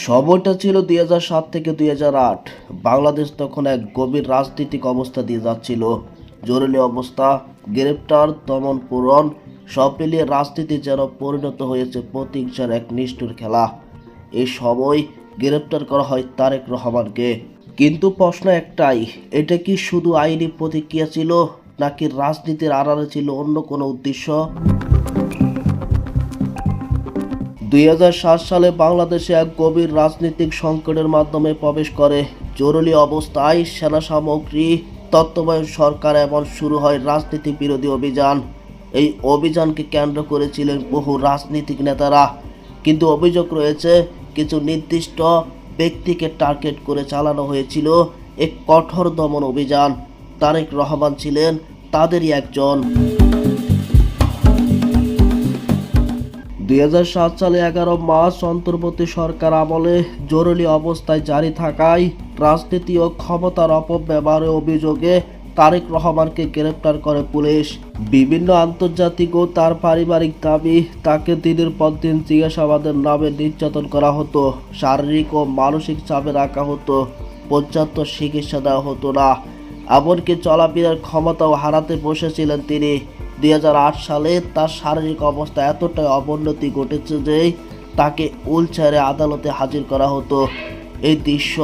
সময়টা ছিল 2007 থেকে 2008। বাংলাদেশ তখন এক গভীর রাজনৈতিক অবস্থা দিয়ে যাচ্ছিল। জরুরি অবস্থা, গ্রেপ্তার, দমন পূরণ, সব মিলিয়ে রাজনীতি যেন পরিণত হয়েছে প্রতিহিংসার এক নিষ্ঠুর খেলা। এই সময় গ্রেপ্তার করা হয় তারেক রহমানকে। কিন্তু প্রশ্ন একটাই, এটা কি শুধু আইনি প্রতিক্রিয়া ছিল, নাকি রাজনীতির আড়ালে ছিল অন্য কোনো উদ্দেশ্য? 2007 সালে বাংলাদেশে এক গভীর রাজনৈতিক সংকটের মাধ্যমে প্রবেশ করে। জরুরি অবস্থায় সেনা সামগ্রী, তত্ত্বাবধায়ক সরকার এবং শুরু হয় রাজনীতি বিরোধী অভিযান। এই অভিযানকে কেন্দ্র করেছিলেন বহু রাজনৈতিক নেতারা, কিন্তু অভিযোগ রয়েছে কিছু নির্দিষ্ট ব্যক্তিকে টার্গেট করে চালানো হয়েছিল এক কঠোর দমন অভিযান। তারেক রহমান ছিলেন তাদেরই একজন। 2007 সালে 11 মার্চ অন্তর্বর্তী সরকার আমলে জরুরি অবস্থায় জারি থাকায় রাজনীতি ও ক্ষমতার অপব্যবহারের অভিযোগে তারেক রহমানকে গ্রেপ্তার করে পুলিশ। বিভিন্ন আন্তর্জাতিক ও তার পারিবারিক দাবি, তাকে দিনের পর দিন জিজ্ঞাসাবাদের নামে নির্যাতন করা হতো, শারীরিক ও মানসিক চাপে রাখা হতো, পর্যাপ্ত চিকিৎসা দেওয়া হতো না, এমনকি চলাফেরার ক্ষমতাও হারাতে বসেছিলেন তিনি। 2008 সালে তার শারীরিক অবস্থা এতটাই অবনতি ঘটেছে যে তাকে হুইলচেয়ারে আদালতে হাজির করা হতো। এই দৃশ্য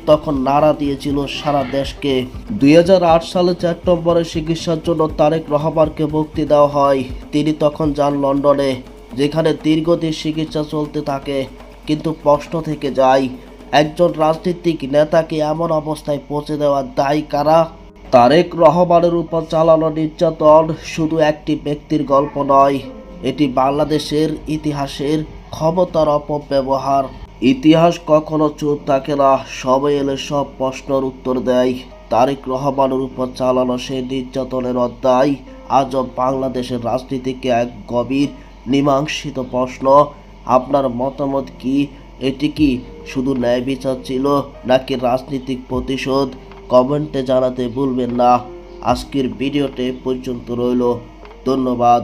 তখন নাড়া দিয়েছিল সারা দেশকে। 2008 সালে সেপ্টেম্বরে চিকিৎসার জন্য তারেক রহমানকে মুক্তি দেওয়া হয়। তিনি তখন যান লন্ডনে, যেখানে দীর্ঘদিন চিকিৎসা চলতে থাকে। কিন্তু প্রশ্ন থেকে যায়, একজন রাজনৈতিক নেতাকে এমন অবস্থায় পৌঁছে দেওয়ার দায়ী কারা? তারেক রহমানের উপর চালানো নির্যাতন শুধু একটি ব্যক্তির গল্প নয়, এটি বাংলাদেশের ইতিহাসের ক্ষমতার অপব্যবহার। ইতিহাস কখনো চুপ থাকে না, সময় এলে সব প্রশ্নের উত্তর দেয়। তারেক রহমানের উপর চালানো সেই নির্যাতনের অধ্যায় আজও বাংলাদেশের রাজনীতিকে এক গভীর মীমাংসিত প্রশ্ন। আপনার মতামত কি? এটি কি শুধু ন্যায় বিচার ছিল, নাকি রাজনৈতিক প্রতিশোধ? কমেন্টে জানাতে ভুলবেন না। আজকের ভিডিওতে পর্যন্ত রইল। ধন্যবাদ।